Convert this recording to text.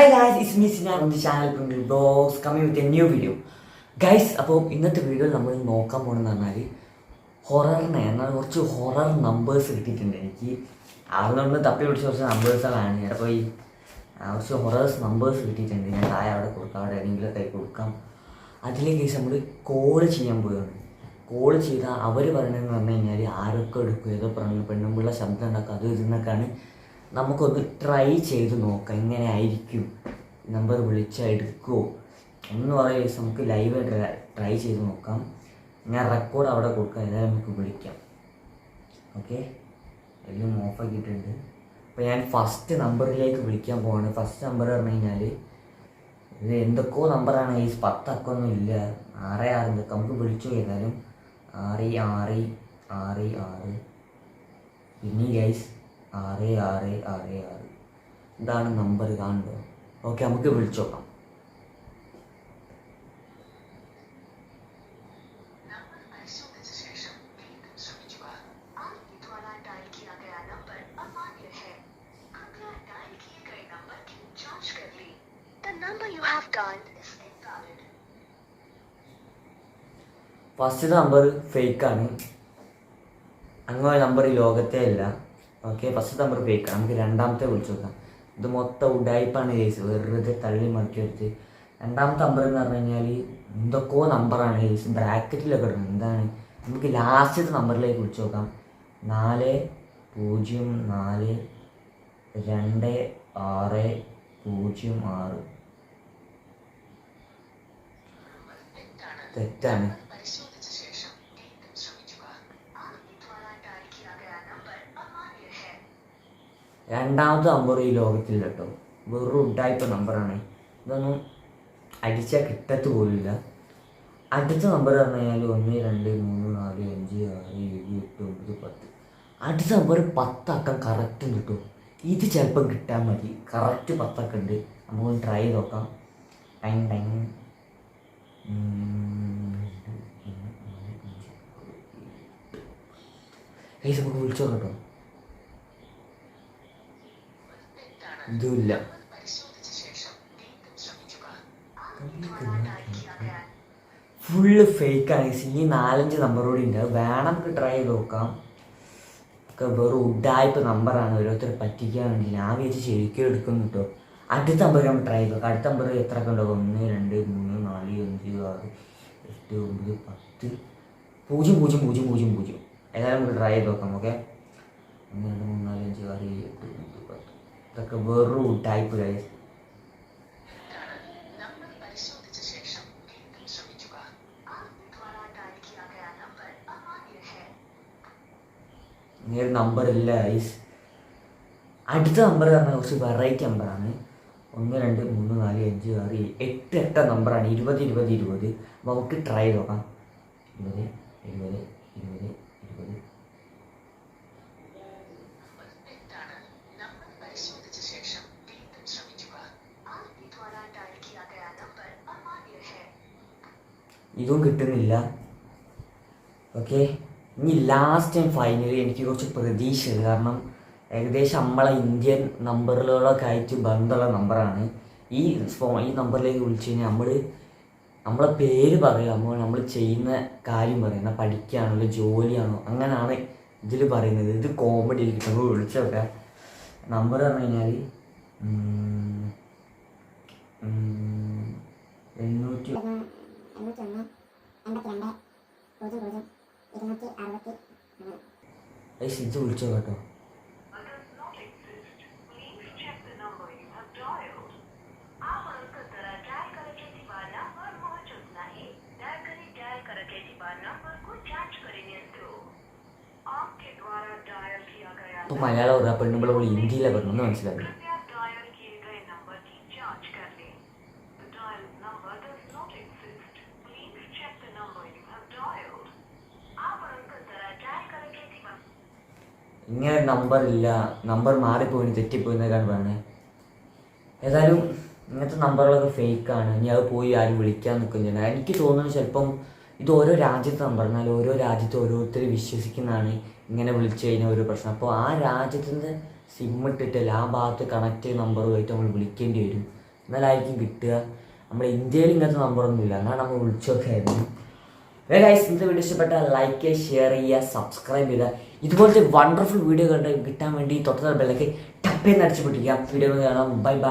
Hi guys, it's me Sinan on the channel blogs coming with a new video. Guys, അപ്പോൾ ഇന്നത്തെ വീഡിയോയിൽ നമ്മൾ നോക്കാൻ പോകണമെന്ന് പറഞ്ഞാൽ ഹൊററിനെ എന്നാൽ കുറച്ച് ഹൊറർ നമ്പേഴ്സ് കിട്ടിയിട്ടുണ്ട്. എനിക്ക് അതുകൊണ്ട് തപ്പി പിടിച്ച കുറച്ച് നമ്പേഴ്സുകളാണ്. അപ്പോൾ ഈ കുറച്ച് ഹൊറേഴ്സ് നമ്പേഴ്സ് കിട്ടിയിട്ടുണ്ട്. ഞാൻ താഴെ അവിടെ കൊടുക്കാം, അവിടെ ഏതെങ്കിലും കൈ കൊടുക്കാം. അതിലേക്ക് കേസ് നമ്മൾ കോൾ ചെയ്യാൻ പോവുകയാണ്. കോൾ ചെയ്താൽ അവർ പറയണതെന്ന് പറഞ്ഞു കഴിഞ്ഞാൽ ആരൊക്കെ എടുക്കും, ഏതോ പറഞ്ഞു പെണ്ണുമ്പിള്ള ശബ്ദം ഉണ്ടാക്കും, അത് ഇതിനൊക്കെയാണ്. നമുക്കൊന്ന് ട്രൈ ചെയ്ത് നോക്കാം എങ്ങനെ ആയിരിക്കും, നമ്പർ വിളിച്ചാൽ എടുക്കുമോ എന്ന് പറയുക. നമുക്ക് ലൈവ് ട്രൈ ചെയ്ത് നോക്കാം. ഞാൻ റെക്കോർഡ് അവിടെ കൊടുക്കാം, ഏതായാലും നമുക്ക് വിളിക്കാം. ഓക്കെ, എല്ലാം ഓഫാക്കിയിട്ടുണ്ട്. അപ്പോൾ ഞാൻ ഫസ്റ്റ് നമ്പറിലേക്ക് വിളിക്കാൻ പോവാണ്. ഫസ്റ്റ് നമ്പർ പറഞ്ഞു കഴിഞ്ഞാൽ ഇത് എന്തൊക്കെയോ നമ്പറാണ്, ഈ 10 അക്കമൊന്നും ഇല്ല, 6 എന്തൊക്കെ നമുക്ക് വിളിച്ചു. ഏതായാലും 6 പിന്നെ ഗൈസ് 6 ഇതാണ് നമ്പർ കാണുന്നത്. ഓക്കെ, നമുക്ക് വിളിച്ചു നോക്കാം. ഫസ്റ്റ് നമ്പർ ഫേക്കാണ്, അങ്ങനെ നമ്പർ ഈ ലോകത്തേ ഇല്ല. ഓക്കെ, ഫസ്റ്റ് നമ്പർ ഫേക്കാണ്. നമുക്ക് രണ്ടാമത്തെ വിളിച്ചു നോക്കാം. ഇത് മൊത്തം ഉഡായിപ്പാണ് കേസ്, വെറുതെ തള്ളി മറിക്കി വെച്ച്. രണ്ടാമത്തെ നമ്പർ എന്ന് പറഞ്ഞു കഴിഞ്ഞാൽ എന്തൊക്കെയോ നമ്പറാണ് കേസ്, ബ്രാക്കറ്റിലൊക്കെ ഇടുന്നത്. എന്താണ്, നമുക്ക് ലാസ്റ്റത്തെ നമ്പറിലേക്ക് വിളിച്ചു നോക്കാം. 402606. തെറ്റാണ്. രണ്ടാമത്തെ നമ്പർ ഈ ലോകത്തില്ല കേട്ടോ, വെറും ഉഡായിപ്പ നമ്പറാണ്. ഇതൊന്നും അടിച്ചാൽ കിട്ടത്ത് പോലില്ല. അടുത്ത നമ്പർ പറഞ്ഞു കഴിഞ്ഞാൽ 1 2 3 4 5 6 7 8 9 10. അടുത്ത നമ്പർ 10 അക്കം കറക്റ്റ് കിട്ടും. ഇത് ചിലപ്പം കിട്ടാൻ മതി, കറക്റ്റ് 10 അക്കം ഉണ്ട്. നമുക്കൊന്ന് ട്രൈ ചെയ്ത് നോക്കാം. നമുക്ക് വിളിച്ചോ കേട്ടോ. ഇതുമില്ല. ഫുള്ള് ഫേക്കാണ്. ഈ 4-5 നമ്പർ കൂടി ഉണ്ട്, വേണം നമുക്ക് ട്രൈ ചെയ്ത് നോക്കാം. ഒക്കെ വെറും ഉഡായിപ്പ് നമ്പറാണ്, ഓരോരുത്തർ പറ്റിക്കാനുണ്ട്. ഞാൻ വിചാരിച്ച് ശരിക്കും എടുക്കുന്നു കേട്ടോ. അടുത്ത നമ്പർ നമ്മൾ ട്രൈ ചെയ്ത് നോക്കാം. അടുത്ത നമ്പർ എത്ര ഒക്കെ ഉണ്ടാവും? 1 2 3 4 5 6 8 9 10 0 0 0 0 0. ഏതായാലും നമുക്ക് ട്രൈ ചെയ്ത് നോക്കാം. ഓക്കെ, 1 2 3 4 5 6 7 8 9 10. ഇതൊക്കെ വെറും ടൈപ്പ് ഗൈസ്. ഇങ്ങനെ ഒരു നമ്പർ ഇല്ല ഗൈസ്. അടുത്ത നമ്പർ പറഞ്ഞാൽ കുറച്ച് വെറൈറ്റി നമ്പറാണ്. 1 2 3 4 5 6 7 8 നമ്പറാണ്. 20 20 20. നമുക്ക് ട്രൈ ചെയ്ത് നോക്കാം. 20 20 20 20. ഇതും കിട്ടുന്നില്ല. ഓക്കെ, ഇനി ലാസ്റ്റ് ആൻഡ് ഫൈനലി എനിക്ക് കുറച്ച് പ്രതീക്ഷയുണ്ട്. കാരണം ഏകദേശം നമ്മളെ ഇന്ത്യൻ നമ്പറുകളൊക്കെ ആയിട്ട് ബന്ധമുള്ള നമ്പറാണ്. ഈ നമ്പറിലേക്ക് വിളിച്ചു കഴിഞ്ഞാൽ നമ്മളെ പേര് പറയുക, നമ്മൾ ചെയ്യുന്ന കാര്യം പറയുന്ന, പഠിക്കുകയാണല്ലോ ജോലിയാണോ അങ്ങനെയാണ് ഇതിൽ പറയുന്നത്. ഇത് കോമഡി നമ്മൾ വിളിച്ചൊക്കെ. നമ്പർ പറഞ്ഞു കഴിഞ്ഞാൽ 801 ഇത് വിളിച്ചോ കേട്ടോ. മലയാളം പറയാം, പെണ്ണുമ്പോൾ ഹിന്ദിയിലെ പറഞ്ഞു മനസ്സിലാക്കി. ഇങ്ങനെ നമ്പർ ഇല്ല, നമ്പർ മാറിപ്പോയി തെറ്റിപ്പോയിന്നൊക്കെയാണ് പറഞ്ഞത്. ഏതായാലും ഇങ്ങനത്തെ നമ്പറുകളൊക്കെ ഫേക്കാണ്. ഇനി അത് പോയി ആരും വിളിക്കാൻ നിൽക്കുന്നില്ല. എനിക്ക് തോന്നുന്നത് ചിലപ്പം ഇത് ഓരോ രാജ്യത്തെ നമ്പർ, എന്നാൽ ഓരോ രാജ്യത്ത് ഓരോരുത്തർ വിശ്വസിക്കുന്നതാണ് ഇങ്ങനെ വിളിച്ചു കഴിഞ്ഞാൽ ഒരു പ്രശ്നം. അപ്പോൾ ആ രാജ്യത്തിൻ്റെ സിം ഇട്ടിട്ടല്ല, ആ ഭാഗത്ത് കണക്ട് ചെയ്ത നമ്പറുമായിട്ട് നമ്മൾ വിളിക്കേണ്ടി വരും. എന്നാലായിരിക്കും കിട്ടുക. നമ്മുടെ ഇന്ത്യയിൽ ഇങ്ങനത്തെ നമ്പറൊന്നുമില്ല, എന്നാൽ നമ്മൾ വിളിച്ചൊക്കെ ആയിരുന്നു. ഗൈസ്, ഇന്നത്തെ വീഡിയോ ഇഷ്ടപ്പെട്ടാൽ ലൈക്ക് ചെയ്യുക, ഷെയർ ചെയ്യുക, സബ്സ്ക്രൈബ് ചെയ്യുക. ഇതുപോലത്തെ വണ്ടർഫുൾ വീഡിയോ കിട്ടാൻ വേണ്ടി തൊട്ട ബെല്ലൊക്കെ ടപ്പേന്ന് അടിച്ചു പൊട്ടിക്കാം. വീഡിയോ കാണാം. Bye bye.